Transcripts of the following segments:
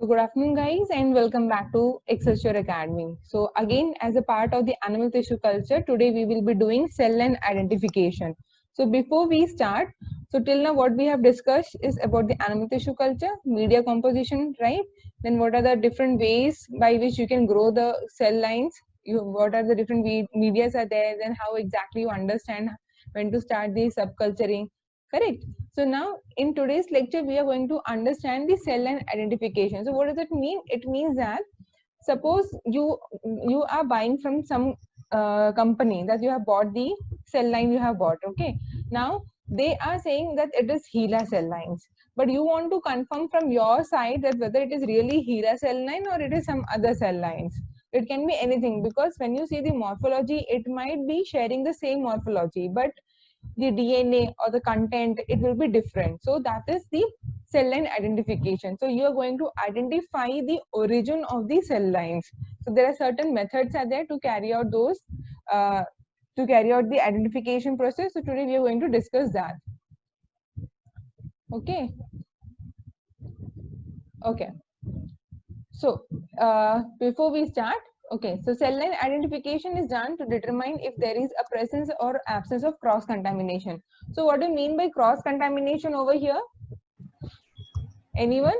So good afternoon, guys, and welcome back to Excelsior Academy. So again, as a part of the animal tissue culture, today we will be doing cell line identification. So before we start, so till now what we have discussed is about the animal tissue culture, media composition, right? Then what are the different ways by which you can grow the cell lines? What are the different medias are there? Then how exactly you understand when to start the subculturing? Correct. So now in today's lecture, we are going to understand the cell line identification. So what does it mean? It means that suppose you are buying from some company that you have bought the cell line you have bought. Okay. Now they are saying that it is HeLa cell lines, but you want to confirm from your side that whether it is really HeLa cell line or it is some other cell lines. It can be anything, because when you see the morphology, it might be sharing the same morphology, but the DNA or the content, it will be different. So that is the cell line identification. So you are going to identify the origin of the cell lines. So there are certain methods are there to carry out those, to carry out the identification process. So today we are going to discuss that. Okay. Okay. So before we start, okay, so cell line identification is done to determine if there is a presence or absence of cross contamination. So what do you mean by cross contamination over here? Anyone?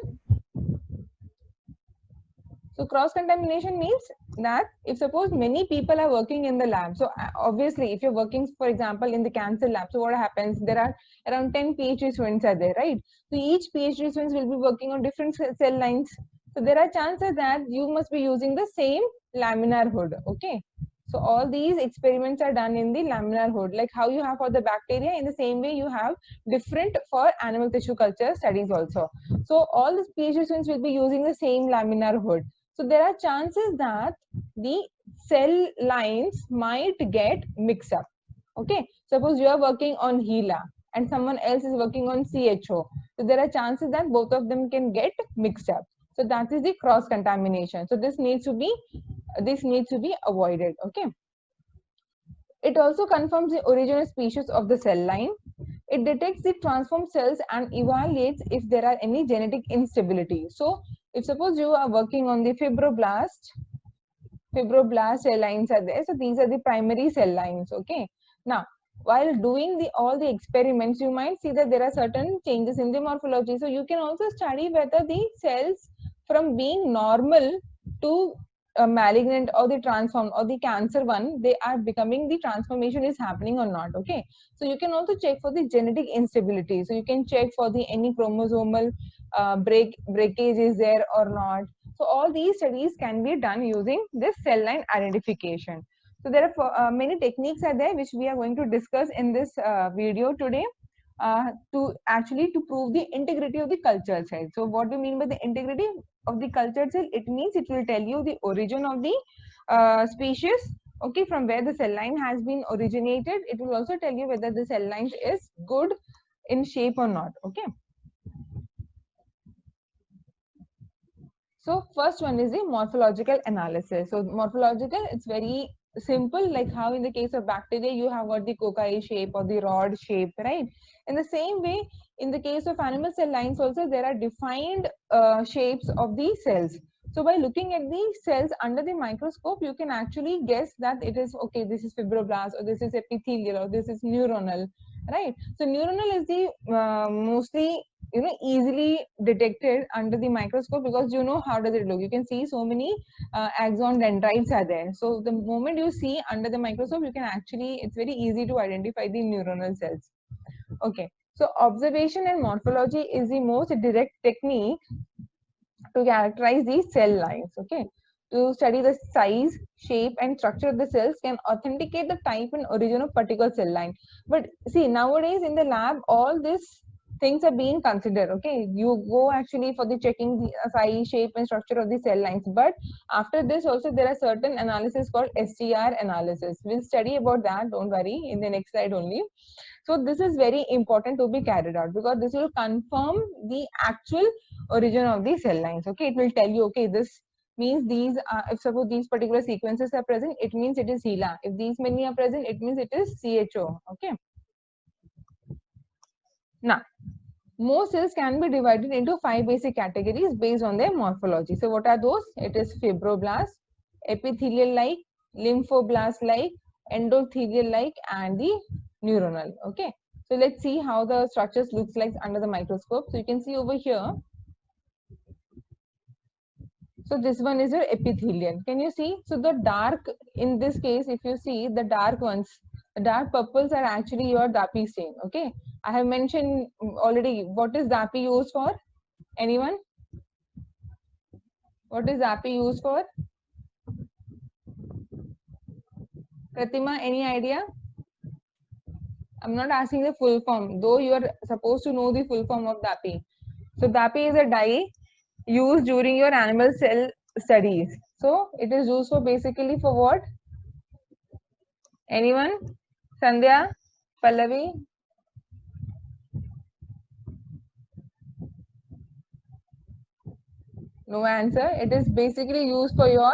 So cross contamination means that if suppose many people are working in the lab, so obviously if you're working, for example, in the cancer lab, so what happens, there are around 10 PhD students are there, right? So each PhD students will be working on different cell lines. So there are chances that you must be using the same laminar hood. Okay. So all these experiments are done in the laminar hood, like how you have for the bacteria. In the same way, you have different for animal tissue culture studies also. So all the PhD students will be using the same laminar hood. So there are chances that the cell lines might get mixed up. Okay, suppose you are working on HeLa and someone else is working on CHO. So there are chances that both of them can get mixed up. So that is the cross contamination. So this needs to be avoided. Okay. It also confirms the original species of the cell line. It detects the transformed cells and evaluates if there are any genetic instability. So if suppose you are working on the fibroblast cell lines are there. So these are the primary cell lines. Okay. Now, while doing all the experiments, you might see that there are certain changes in the morphology. So you can also study whether the cells from being normal to malignant or the transform or the cancer one, they are becoming, the transformation is happening or not. Okay. So you can also check for the genetic instability. So you can check for the any chromosomal breakage is there or not. So all these studies can be done using this cell line identification. So there are many techniques are there which we are going to discuss in this video today, to prove the integrity of the culture cell. So what do you mean by the integrity of the culture cell? It means it will tell you the origin of the species, okay, from where the cell line has been originated. It will also tell you whether the cell line is good in shape or not. Okay. So first one is the morphological analysis. So morphological, it's very simple, like how in the case of bacteria, you have got the cocci shape or the rod shape, right? In the same way, in the case of animal cell lines also, there are defined shapes of the cells. So by looking at the cells under the microscope, you can actually guess that it is, okay, this is fibroblast or this is epithelial or this is neuronal, right? So neuronal is the mostly easily detected under the microscope, because how does it look. You can see so many axon dendrites are there. So the moment you see under the microscope, you can actually, it's very easy to identify the neuronal cells. Okay. So observation and morphology is the most direct technique to characterize these cell lines. Okay. To study the size, shape, and structure of the cells can authenticate the type and origin of particular cell line. But see, nowadays in the lab, all these things are being considered. Okay, you go actually for the checking the size, shape, and structure of the cell lines. But after this, also there are certain analysis called STR analysis. We'll study about that. Don't worry, in the next slide only. So this is very important to be carried out, because this will confirm the actual origin of the cell lines. Okay, it will tell you, okay, this means these are, if suppose these particular sequences are present, it means it is HeLa. If these many are present, it means it is CHO. Okay. Now, most cells can be divided into 5 basic categories based on their morphology. So what are those? It is fibroblast, epithelial-like, lymphoblast-like, endothelial-like, and the neuronal. Okay. So let's see how the structures looks like under the microscope. So you can see over here. So this one is your epithelium. Can you see? So the dark, in this case, if you see the dark ones, the dark purples are actually your DAPI stain. Okay. I have mentioned already what is DAPI used for? Anyone? What is DAPI used for? Pratima, any idea? I'm not asking the full form, though you are supposed to know the full form of DAPI. So DAPI is a dye used during your animal cell studies. So it is used for basically for what? Anyone? Sandhya? Pallavi? No answer. It is basically used for your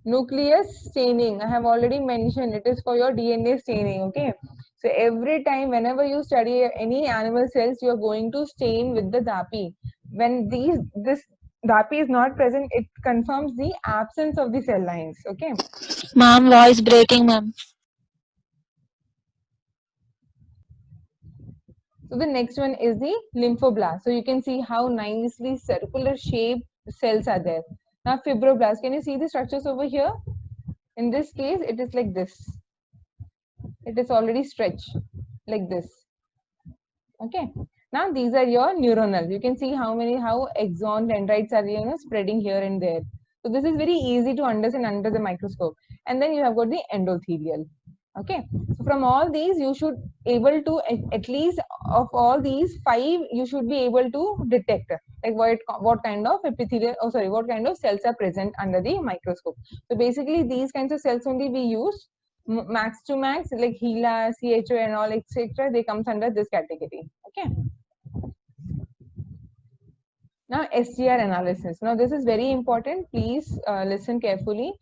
nucleus staining. I have already mentioned it is for your DNA staining. Okay. So every time, whenever you study any animal cells, you are going to stain with the DAPI. When this DAPI is not present, it confirms the absence of the cell lines. Okay. Ma'am, voice breaking, ma'am. So the next one is the lymphoblast. So you can see how nicely circular shaped cells are there. Now fibroblast, can you see the structures over here? In this case, it is like this. It is already stretched like this. Okay. Now these are your neuronal. You can see how axon dendrites are spreading here and there. So this is very easy to understand under the microscope. And then you have got the endothelial. Okay. So from all these, you should able to at least of all these 5, you should be able to detect like what kind of epithelial. Oh, sorry, what kind of cells are present under the microscope. So basically, these kinds of cells only we use. Max to max like HeLa, CHO and all etc. They comes under this category. Okay. Now STR analysis. Now this is very important. Please listen carefully.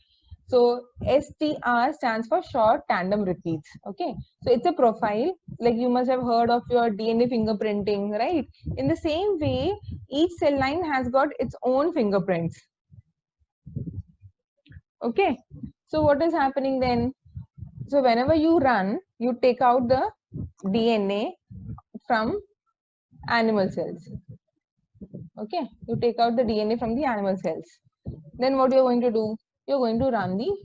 So STR stands for short tandem repeats. Okay. So it's a profile. Like you must have heard of your DNA fingerprinting, right? In the same way, each cell line has got its own fingerprints. Okay. So what is happening then? So whenever you run, you take out the DNA from animal cells. Okay, you take out the DNA from the animal cells. Then what you're going to do? You're going to run the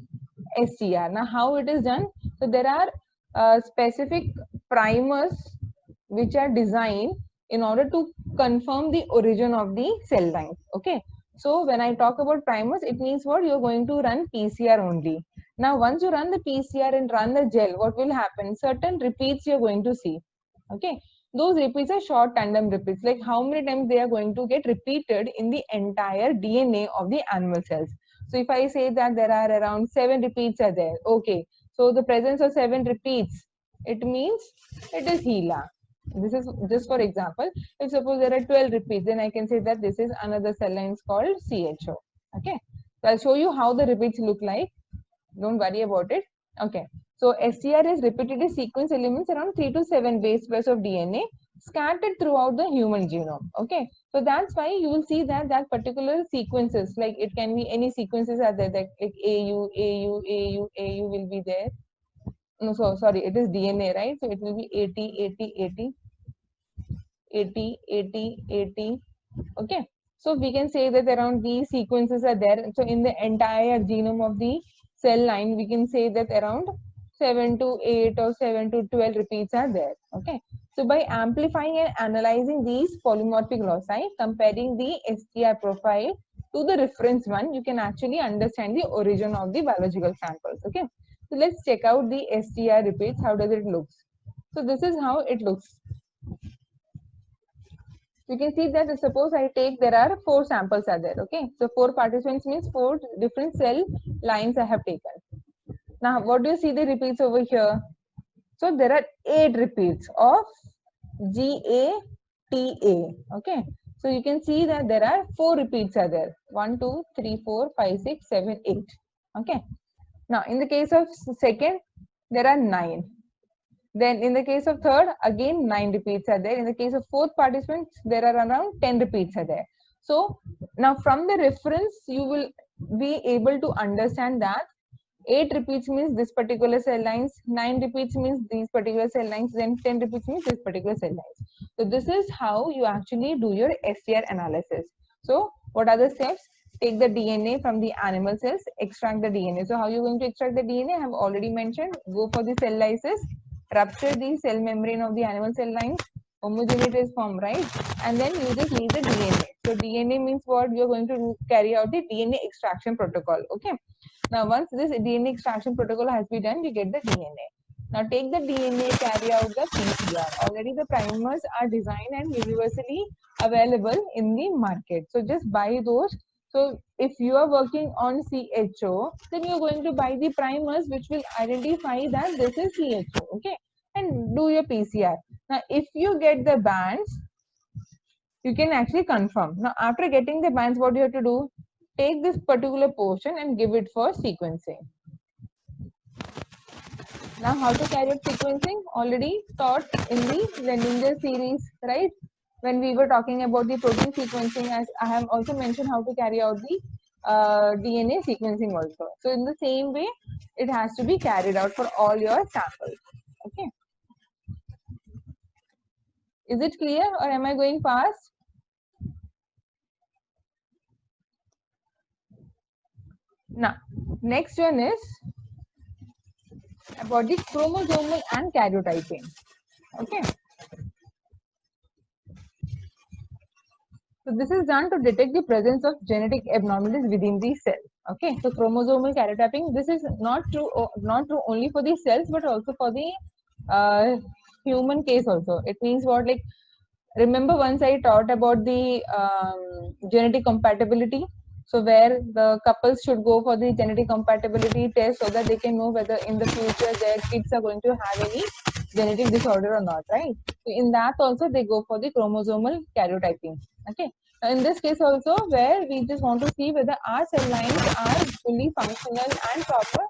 STR. Now how it is done? So there are specific primers which are designed in order to confirm the origin of the cell lines. Okay. So when I talk about primers, it means what? You're going to run PCR only. Now once you run the PCR and run the gel, what will happen? Certain repeats you're going to see. Okay. Those repeats are short tandem repeats, like how many times they are going to get repeated in the entire DNA of the animal cells. So if I say that there are around 7 repeats are there, okay. So the presence of 7 repeats, it means it is HeLa. This is just for example. If suppose there are 12 repeats, then I can say that this is another cell line called CHO. Okay. So I'll show you how the repeats look like. Don't worry about it. Okay. So STR is repetitive sequence elements around 3 to 7 base pairs of DNA scattered throughout the human genome. Okay. So that's why you will see that particular sequences, like it can be any sequences are there, like AU, AU, AU, AU will be there. No, so sorry, it is DNA, right? So it will be 80, 80, 80, 80, 80, 80. Okay. So we can say that around these sequences are there. So in the entire genome of the cell line, we can say that around 7 to 8 or 7 to 12 repeats are there. Okay. So by amplifying and analyzing these polymorphic loci, comparing the STR profile to the reference one, you can actually understand the origin of the biological samples. Okay. So let's check out the STR repeats. How does it look? So this is how it looks. You can see that suppose I take, there are 4 samples are there. Okay. So 4 participants means 4 different cell lines I have taken. Now, what do you see the repeats over here? So there are 8 repeats of GATA. Okay. So you can see that there are 4 repeats are there. 1, 2, 3, 4, 5, 6, 7, 8. Okay. Now, in the case of second, there are 9. Then in the case of third, again 9 repeats are there. In the case of fourth participant, there are around 10 repeats are there. So now from the reference, you will be able to understand that 8 repeats means this particular cell lines, 9 repeats means these particular cell lines, then 10 repeats means this particular cell lines. So this is how you actually do your SCR analysis. So what are the steps? Take the DNA from the animal cells, extract the DNA. So how you're going to extract the DNA? I have already mentioned. Go for the cell lysis, rupture the cell membrane of the animal cell lines, homogeneity is formed, right? And then you just need the DNA. So DNA means what? You're going to carry out the DNA extraction protocol. Okay. Now, once this DNA extraction protocol has been done, you get the DNA. Now, take the DNA, carry out the PCR. Already the primers are designed and universally available in the market. So, just buy those. So, if you are working on CHO, then you're going to buy the primers which will identify that this is CHO, okay? And do your PCR. Now, if you get the bands, you can actually confirm. Now, after getting the bands, what you have to do? Take this particular portion and give it for sequencing. Now, how to carry out sequencing? Already taught in the Renninger series, right? When we were talking about the protein sequencing, as I have also mentioned how to carry out the DNA sequencing also. So, in the same way, it has to be carried out for all your samples. Okay. Is it clear or am I going fast? Now, next one is about the chromosomal and karyotyping. Okay. So this is done to detect the presence of genetic abnormalities within the cell. Okay. So chromosomal karyotyping. This is not true only for the cells, but also for the human case also. It means what, like, remember once I taught about the genetic compatibility. So where the couples should go for the genetic compatibility test so that they can know whether in the future their kids are going to have any genetic disorder or not, right? So in that also they go for the chromosomal karyotyping. Okay. Now in this case also, where we just want to see whether our cell lines are fully functional and proper,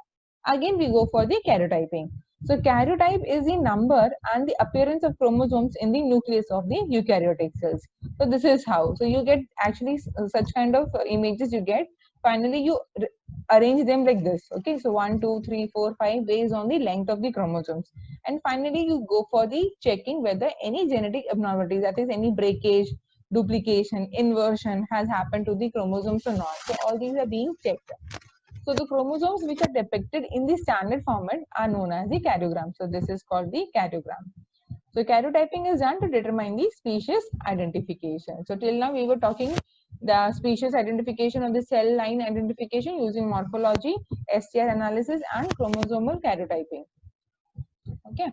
again we go for the karyotyping. So karyotype is the number and the appearance of chromosomes in the nucleus of the eukaryotic cells. So this is how. So you get actually such kind of images you get. Finally, you arrange them like this. Okay, so 1, 2, 3, 4, 5 based on the length of the chromosomes. And finally, you go for the checking whether any genetic abnormality, that is any breakage, duplication, inversion has happened to the chromosomes or not. So all these are being checked. So the chromosomes which are depicted in the standard format are known as the karyogram. So this is called the karyogram. So karyotyping is done to determine the species identification. So till now we were talking the species identification or the cell line identification using morphology, STR analysis and chromosomal karyotyping. Okay.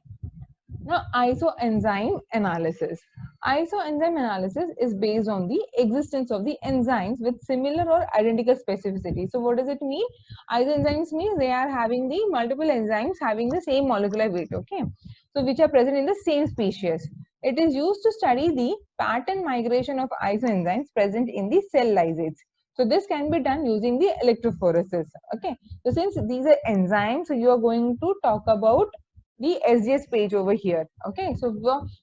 Now, isoenzyme analysis. Isoenzyme analysis is based on the existence of the enzymes with similar or identical specificity. So, what does it mean? Isoenzymes means they are having the multiple enzymes having the same molecular weight, okay? So, which are present in the same species. It is used to study the pattern migration of isoenzymes present in the cell lysates. So, this can be done using the electrophoresis, okay? So, since these are enzymes, so you are going to talk about the SGS page over here. Okay, so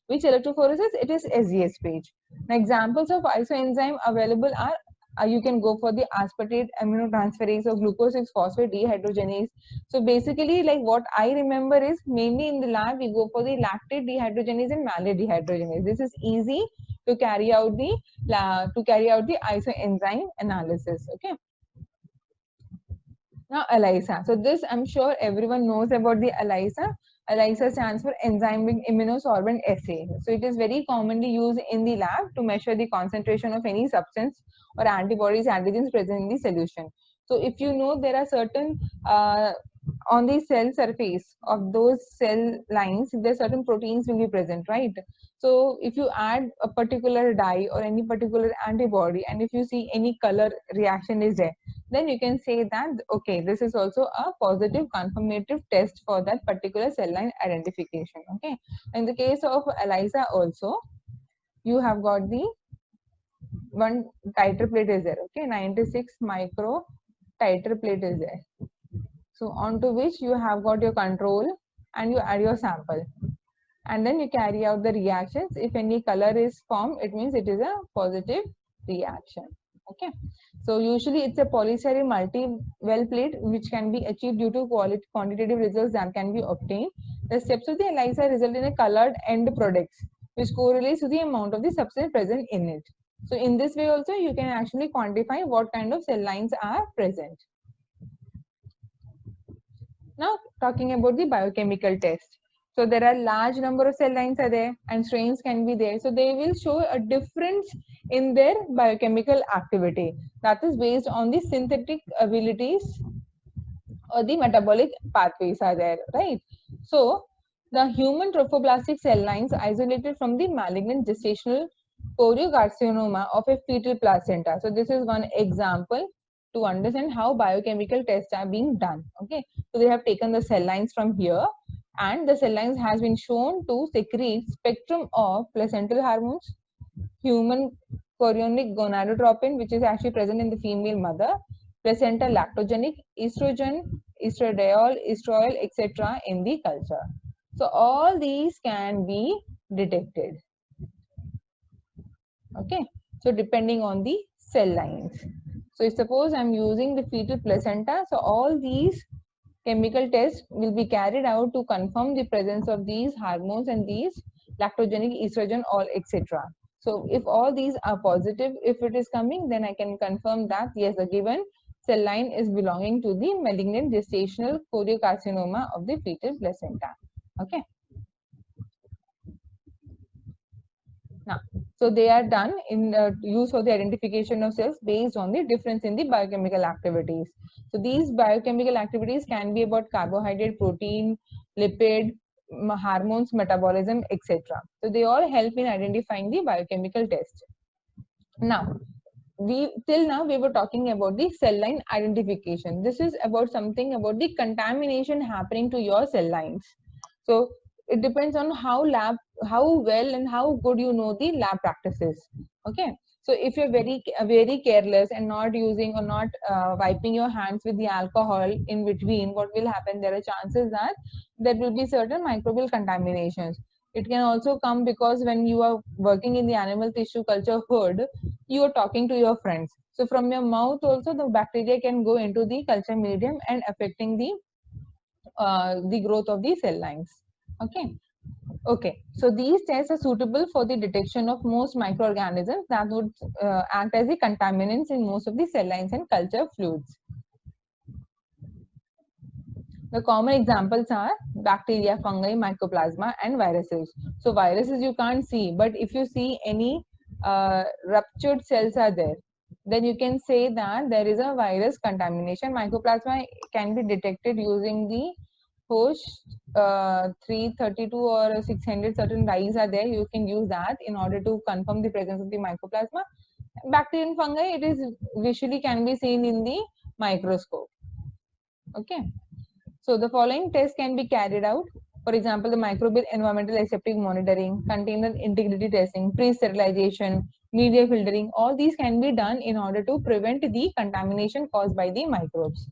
which electrophoresis? It is SGS page. Now, examples of isoenzyme available are you can go for the aspartate aminotransferase or glucose 6-phosphate dehydrogenase. So basically, like what I remember is mainly in the lab we go for the lactate dehydrogenase and malate dehydrogenase. This is easy to carry out the isoenzyme analysis. Okay. Now, ELISA. So this I'm sure everyone knows about the ELISA. ELISA stands for enzymic immunosorbent assay. So it is very commonly used in the lab to measure the concentration of any substance or antibodies, antigens present in the solution. So if you know there are certain on the cell surface of those cell lines, there are certain proteins will be present, right? So if you add a particular dye or any particular antibody, and if you see any color reaction is there, then you can say that, okay, this is also a positive confirmative test for that particular cell line identification. Okay. In the case of ELISA also, you have got the one titer plate is there. Okay, 96 micro titer plate is there. So onto which you have got your control and you add your sample. and then you carry out the reactions. If any color is formed, it means it is a positive reaction. Okay, so usually it's a polysaccharide multi-well plate which can be achieved due to quantitative results that can be obtained. The steps of the ELISA result in a colored end products which correlates to the amount of the substance present in it. So in this way also you can actually quantify what kind of cell lines are present. Now talking about the biochemical test. So there are large number of cell lines are there and strains can be there. So they will show a difference in their biochemical activity that is based on the synthetic abilities or the metabolic pathways are there, right? So the human trophoblastic cell lines isolated from the malignant gestational choriocarcinoma of a fetal placenta. So this is one example to understand how biochemical tests are being done. Okay, so they have taken the cell lines from here and the cell lines has been shown to secrete spectrum of placental hormones, human chorionic gonadotropin, which is actually present in the female mother, placenta lactogenic, estrogen, estradiol, estrol, etc. in the culture. So all these can be detected. Okay, so depending on the cell lines. So if suppose I'm using the fetal placenta, so all these chemical tests will be carried out to confirm the presence of these hormones and these lactogenic, estrogen, all etc. So if all these are positive, if it is coming, then I can confirm that yes, the given cell line is belonging to the malignant gestational choriocarcinoma of the fetal placenta. Okay. Now, so they are done in use for the identification of cells based on the difference in the biochemical activities. So these biochemical activities can be about carbohydrate, protein, lipid, hormones, metabolism, etc. So they all help in identifying the biochemical test. Now, till now we were talking about the cell line identification. This is about something about the contamination happening to your cell lines. So it depends on how well and how good you know the lab practices. Okay, so if you're very careless and not using or not wiping your hands with the alcohol in between, what will happen? There are chances that there will be certain microbial contaminations. It can also come because when you are working in the animal tissue culture hood, you are talking to your friends. So from your mouth also the bacteria can go into the culture medium and affecting the growth of the cell lines. Okay. Okay, so these tests are suitable for the detection of most microorganisms that would act as the contaminants in most of the cell lines and culture fluids. The common examples are bacteria, fungi, mycoplasma, and viruses. So viruses you can't see, but if you see any ruptured cells are there, then you can say that there is a virus contamination. Mycoplasma can be detected using the host 332 or 600 certain dyes are there. You can use that in order to confirm the presence of the mycoplasma. Bacteria and fungi, it is visually can be seen in the microscope. Okay. So the following tests can be carried out. For example, the microbial environmental aseptic monitoring, container integrity testing, pre-sterilization, media filtering, all these can be done in order to prevent the contamination caused by the microbes.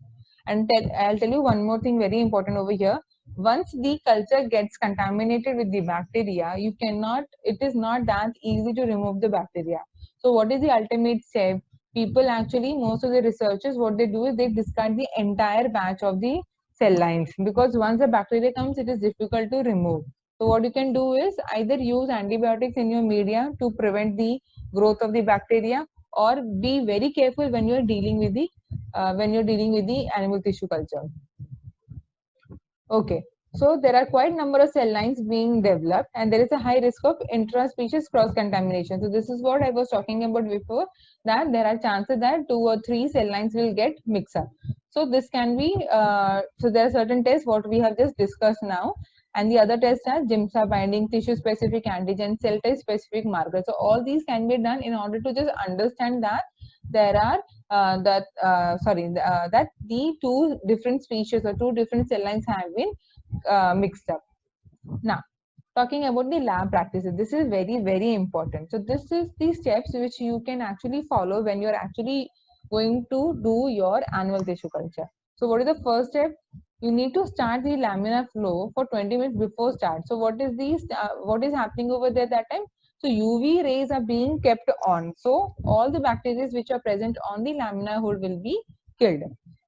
And I'll tell you one more thing very important over here. Once the culture gets contaminated with the bacteria, it is not that easy to remove the bacteria. So what is the ultimate step? People actually, most of the researchers, what they do is they discard the entire batch of the cell lines because once the bacteria comes, it is difficult to remove. So what you can do is either use antibiotics in your media to prevent the growth of the bacteria, or be very careful when you're dealing with the animal tissue culture. Okay, so there are quite number of cell lines being developed and there is a high risk of intra-species cross-contamination. So this is what I was talking about before, that there are chances that 2 or 3 cell lines will get mixed up. So this can be, so there are certain tests what we have just discussed now, and the other tests are GIMSA binding, tissue-specific antigen, cell type specific markers. So all these can be done in order to just understand that there are that the 2 different species or 2 different cell lines have been mixed up. Now, talking about the lab practices, this is very important. So this is the steps which you can actually follow when you're actually going to do your animal tissue culture. So what is the first step? you need to start the laminar flow for 20 minutes before start. So what is happening over there that time? So UV rays are being kept on. So all the bacteria which are present on the laminar hood will be killed.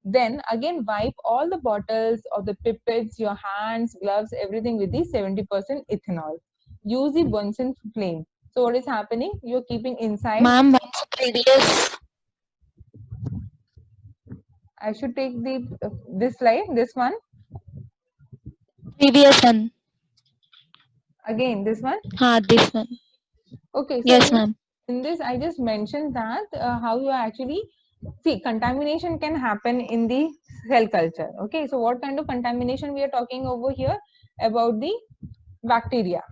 Then again wipe all the bottles or the pipettes, your hands, gloves, everything with the 70% ethanol. Use the Bunsen flame. So what is happening? You're keeping inside. Ma'am, what's the previous? I should take the this slide, this one. Previous one. Again, this one. This one. Okay, so Yes, ma'am. in this, I just mentioned that how you actually see contamination can happen in the cell culture. Okay, so what kind of contamination we are talking over here? About the bacteria,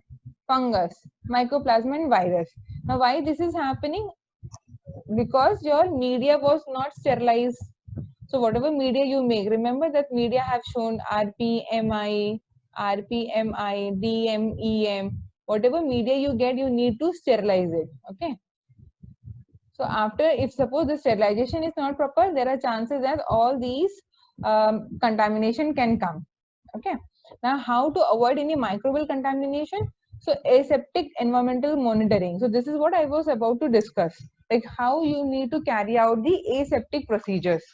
fungus, mycoplasma, and virus. Now, why this is happening? Because your media was not sterilized. So whatever media you make, remember that media have shown RPMI, DMEM. Whatever media you get, you need to sterilize it. Okay. So after, if suppose the sterilization is not proper, there are chances that all these contamination can come. Okay. Now, how to avoid any microbial contamination? So aseptic environmental monitoring. So this is what I was about to discuss, like how you need to carry out the aseptic procedures.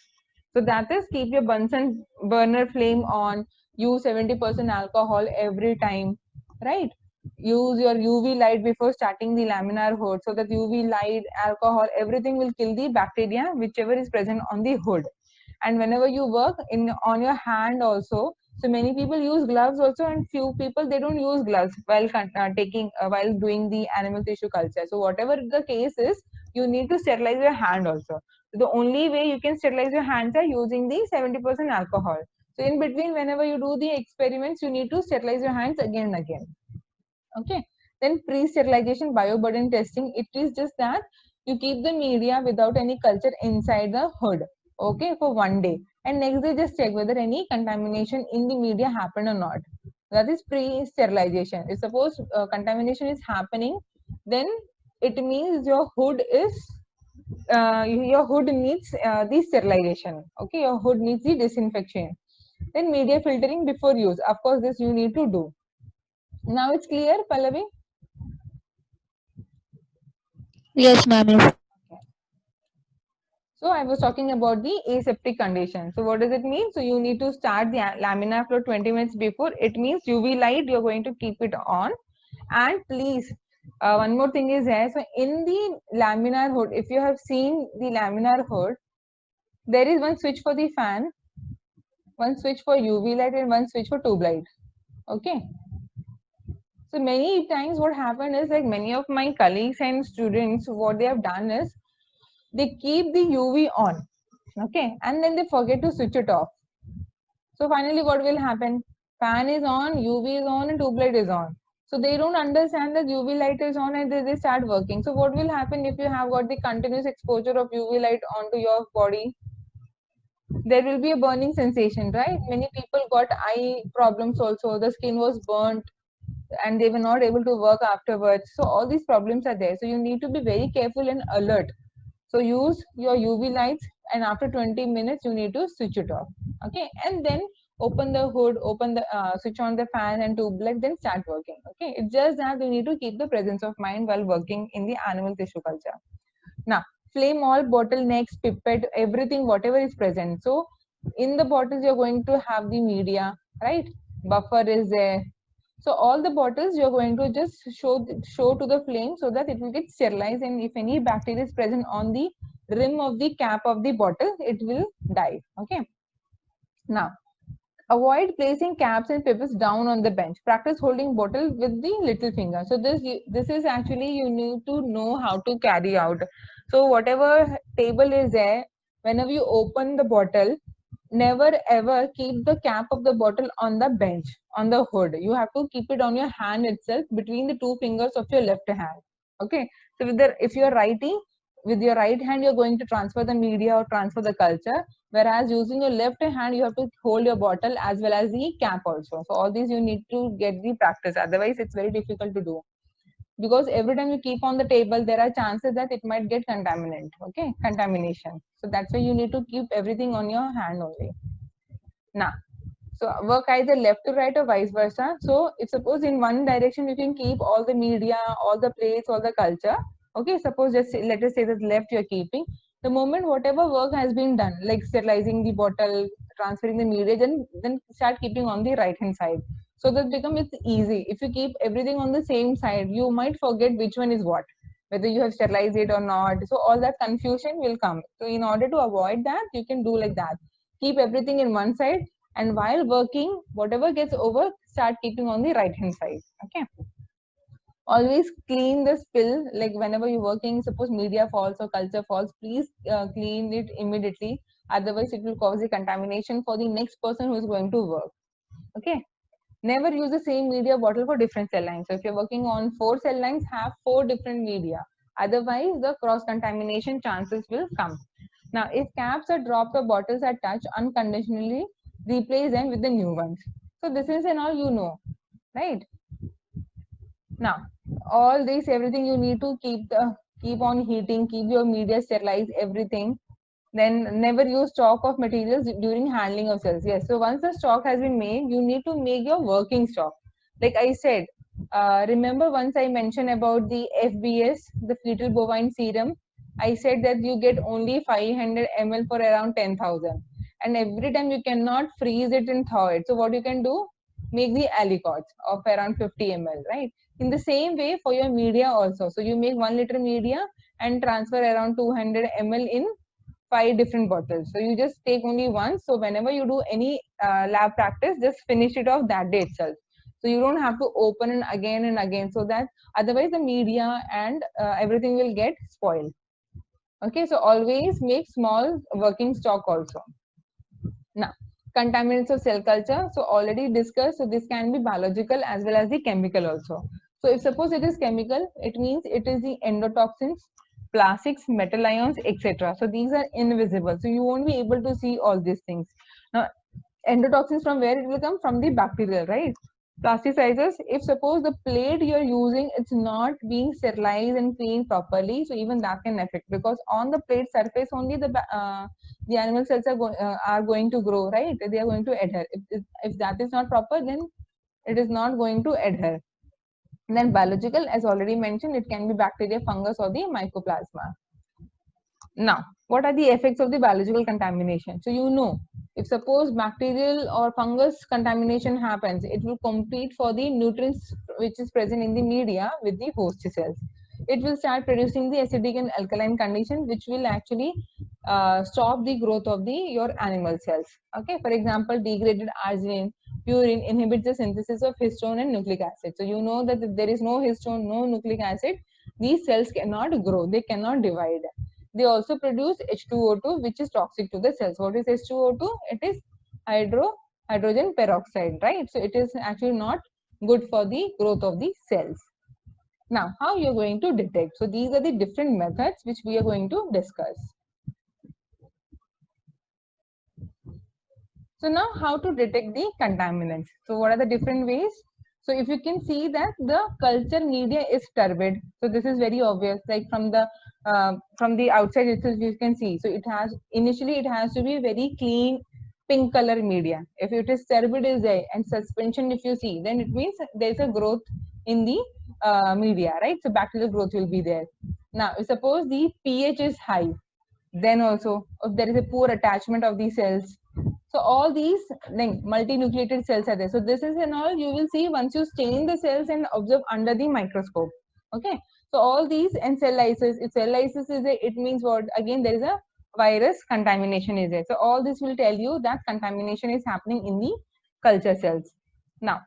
So that is keep your Bunsen burner flame on, use 70% alcohol every time, right? Use your UV light before starting the laminar hood, so that UV light, alcohol, everything will kill the bacteria whichever is present on the hood. And whenever you work in on your hand also, so many people use gloves also, and few people they don't use gloves while while doing the animal tissue culture. So whatever the case is, you need to sterilize your hand also. The only way you can sterilize your hands are using the 70% alcohol. So in between, whenever you do the experiments, you need to sterilize your hands again and again. Okay. Then pre-sterilization bioburden testing, it is just that you keep the media without any culture inside the hood, okay, for 1 day, and next day just check whether any contamination in the media happened or not. That is pre-sterilization. If suppose contamination is happening, then it means your hood needs the sterilization. Okay, your hood needs the disinfection. Then media filtering before use. Of course, this you need to do. Now it's clear, Pallavi? Yes, ma'am. Yes. So I was talking about the aseptic condition. So what does it mean? So you need to start the laminar flow 20 minutes before. It means UV light, you're going to keep it on. And please, one more thing is there. So in the laminar hood, if you have seen the laminar hood, there is one switch for the fan, one switch for UV light, and one switch for tube light. Okay. So many times what happened is, like many of my colleagues and students, what they have done is they keep the UV on, okay, and then they forget to switch it off. So finally what will happen? Fan is on, UV is on, and tube light is on. So they don't understand that UV light is on, and they start working. So what will happen if you have got the continuous exposure of UV light onto your body? There will be a burning sensation, right? Many people got eye problems also. The skin was burnt and they were not able to work afterwards. So all these problems are there. So you need to be very careful and alert. So use your UV lights, and after 20 minutes you need to switch it off. Okay, and then open the hood, open the switch on the fan and tube light, then start working. Okay, it's just that you need to keep the presence of mind while working in the animal tissue culture. Now, flame all bottlenecks, pipette, everything, whatever is present. So in the bottles you're going to have the media, right? Buffer is there. So all the bottles you're going to just show to the flame so that it will get sterilized, and if any bacteria is present on the rim of the cap of the bottle, it will die. Okay. Now, avoid placing caps and pipettes down on the bench. Practice holding bottle with the little finger. So this is actually you need to know how to carry out. So whatever table is there, whenever you open the bottle, never ever keep the cap of the bottle on the bench, on the hood. You have to keep it on your hand itself, between the two fingers of your left hand. Okay. So if you're writing with your right hand, you're going to transfer the media or transfer the culture, whereas using your left hand you have to hold your bottle as well as the cap also. So all these you need to get the practice, otherwise it's very difficult to do, because every time you keep on the table there are chances that it might get contamination. So that's why you need to keep everything on your hand only. Now, So work either left to right or vice versa. So if suppose in one direction you can keep all the media, all the plates, all the culture. Okay, suppose just let us say that left you're keeping. The moment whatever work has been done, like sterilizing the bottle, transferring the media, then start keeping on the right hand side. So that become it's easy. If you keep everything on the same side, you might forget which one is what, whether you have sterilized it or not. So all that confusion will come. So in order to avoid that, you can do like that. Keep everything in one side, and while working, whatever gets over, start keeping on the right hand side. Okay. Always clean the spill, like whenever you're working, suppose media falls or culture falls, please clean it immediately. Otherwise, it will cause a contamination for the next person who is going to work. Okay. Never use the same media bottle for different cell lines. So if you're working on 4 cell lines, have 4 different media. Otherwise, the cross contamination chances will come. Now, if caps are dropped or bottles are touched unconditionally, replace them with the new ones. So this is and all you know, right? Now, all this, everything you need to keep on heating, keep your media sterilized, everything. Then never use stock of materials during handling of cells. Yes, so once the stock has been made, you need to make your working stock. Like I said, remember once I mentioned about the FBS, the fetal bovine serum. I said that you get only 500 ml for around 10,000, and every time you cannot freeze it and thaw it. So what you can do, make the aliquots of around 50 ml, right? In the same way for your media also. So you make 1 liter media and transfer around 200 ml in 5 different bottles. So you just take only one. So whenever you do any lab practice, just finish it off that day itself. So you don't have to open it again and again, so that otherwise the media and everything will get spoiled. Okay, so always make small working stock also. Now, contaminants of cell culture. So already discussed. So this can be biological as well as the chemical also. So if suppose it is chemical, it means it is the endotoxins, plastics, metal ions, etc. So these are invisible. So you won't be able to see all these things. Now, endotoxins from where it will come? From the bacterial, right? Plasticizers, if suppose the plate you're using, it's not being sterilized and cleaned properly, so even that can affect, because on the plate surface only the animal cells are going to grow, right? They are going to adhere. If that is not proper, then it is not going to adhere. And then biological, as already mentioned, it can be bacteria, fungus, or the mycoplasma. Now, what are the effects of the biological contamination? So you know, if suppose bacterial or fungus contamination happens, it will compete for the nutrients which is present in the media with the host cells. It will start producing the acidic and alkaline condition, which will actually stop the growth of the your animal cells. Okay, for example, degraded arginine, purine inhibits the synthesis of histone and nucleic acid. So you know that if there is no histone, no nucleic acid, these cells cannot grow, they cannot divide. They also produce H2O2, which is toxic to the cells. What is H2O2? It is hydrogen peroxide, right? So it is actually not good for the growth of the cells. Now, how you're going to detect? So these are the different methods which we are going to discuss. So now how to detect the contaminants? So what are the different ways? So if you can see that the culture media is turbid, so this is very obvious, like from the outside itself you can see. So it has, initially it has to be very clean pink color media. If it is turbid is there and suspension if you see, then it means there is a growth in the media, right? So bacterial growth will be there. Now suppose the pH is high, then also if there is a poor attachment of the cells, so all these like multinucleated cells are there. So this is and all you will see once you stain the cells and observe under the microscope. Okay. So all these and cell lysis. If cell lysis is there, it means what? Again, there is a virus contamination is there. So all this will tell you that contamination is happening in the culture cells. Now,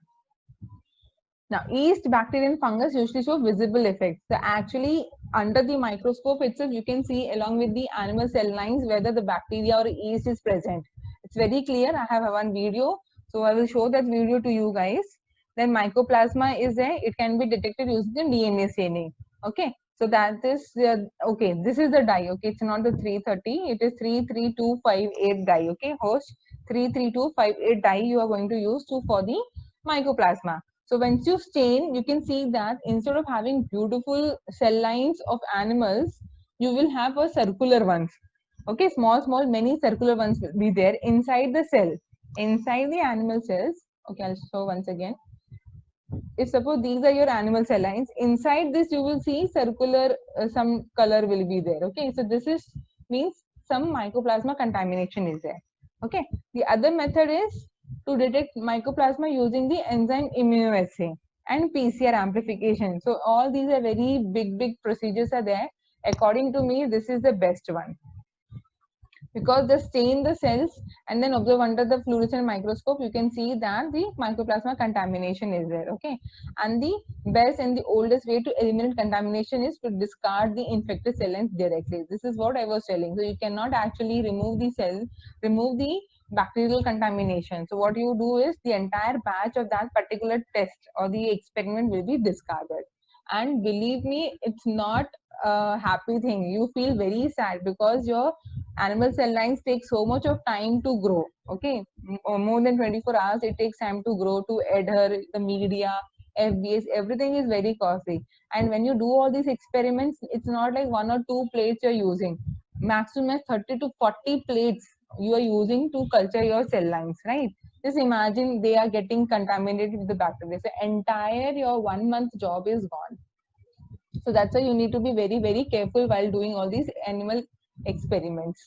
yeast, bacteria, and fungus usually show visible effects. So actually, under the microscope itself, you can see along with the animal cell lines whether the bacteria or yeast is present. It's very clear. I have one video, so I will show that video to you guys. Then mycoplasma is there. It can be detected using DNA staining. Okay, so that is okay. This is the dye. Okay, it's not the 330. It is 33258 dye. Okay, host 33258 dye you are going to use for the mycoplasma. So once you stain, you can see that instead of having beautiful cell lines of animals, you will have a circular ones. Okay, small, many circular ones will be there inside the cell. inside the animal cells, okay, I'll show once again. If suppose these are your animal cell lines, inside this you will see circular, some color will be there. Okay, so this is means some mycoplasma contamination is there. Okay, the other method is to detect mycoplasma using the enzyme immunoassay and PCR amplification. So all these are very big procedures are there. According to me, this is the best one, because they stain the cells and then observe under the fluorescent microscope, you can see that the mycoplasma contamination is there. Okay, and the best and the oldest way to eliminate contamination is to discard the infected cell lines directly. This is what I was telling. So you cannot actually remove the cell, remove the bacterial contamination. So what you do is the entire batch of that particular test or the experiment will be discarded. And believe me, it's not a happy thing. You feel very sad because your animal cell lines take so much of time to grow. Okay, more than 24 hours it takes time to grow, to adhere the media, FBS, everything is very costly. And when you do all these experiments, it's not like 1 or 2 plates you're using. Maximum 30 to 40 plates you are using to culture your cell lines, right? Just imagine they are getting contaminated with the bacteria. So entire your 1 month job is gone. So that's why you need to be very careful while doing all these animal experiments.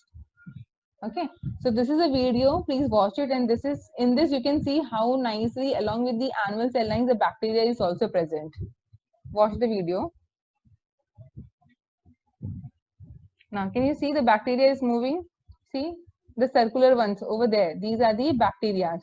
Okay, so this is a video, please watch it. And this is, in this you can see how nicely along with the animal cell lines the bacteria is also present. Watch the video. Now can you see the bacteria is moving? See the circular ones over there, these are the bacteria.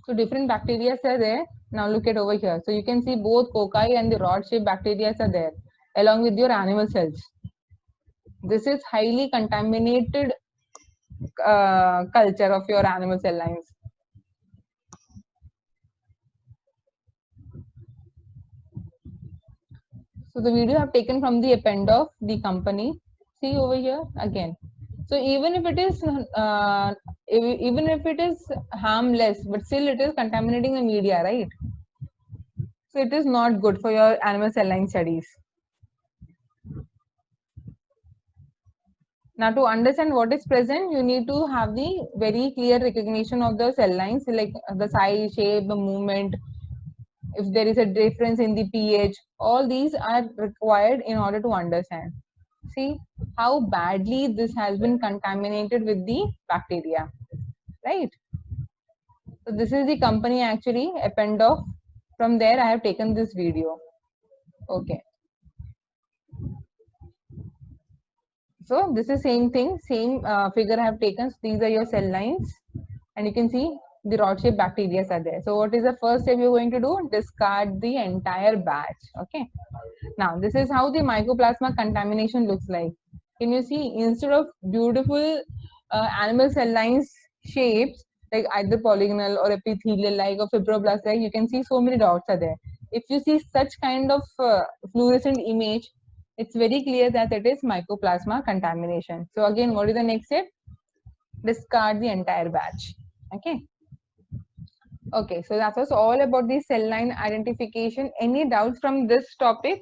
So different bacteria are there. Now look at over here. So you can see both cocci and the rod-shaped bacteria are there along with your animal cells. This is highly contaminated culture of your animal cell lines. So the video I have taken from the append of the company. See over here again. So even if it is harmless, but still it is contaminating the media, right? So it is not good for your animal cell line studies. Now to understand what is present, you need to have the very clear recognition of the cell lines, like the size, shape, the movement, if there is a difference in the pH, all these are required in order to understand. See how badly this has been contaminated with the bacteria, right? So this is the company actually, Appendoff. From there I have taken this video. Okay. So this is same thing, same figure I have taken. So these are your cell lines, and you can see the rod-shaped bacteria are there. So what is the first step you're going to do? Discard the entire batch. Okay. Now this is how the mycoplasma contamination looks like. Can you see, instead of beautiful animal cell lines shapes like either polygonal or epithelial like or fibroblast like, you can see so many dots are there. If you see such kind of fluorescent image, it's very clear that it is mycoplasma contamination. So again, what is the next step? Discard the entire batch. Okay. Okay, so that was all about the cell line identification. Any doubts from this topic?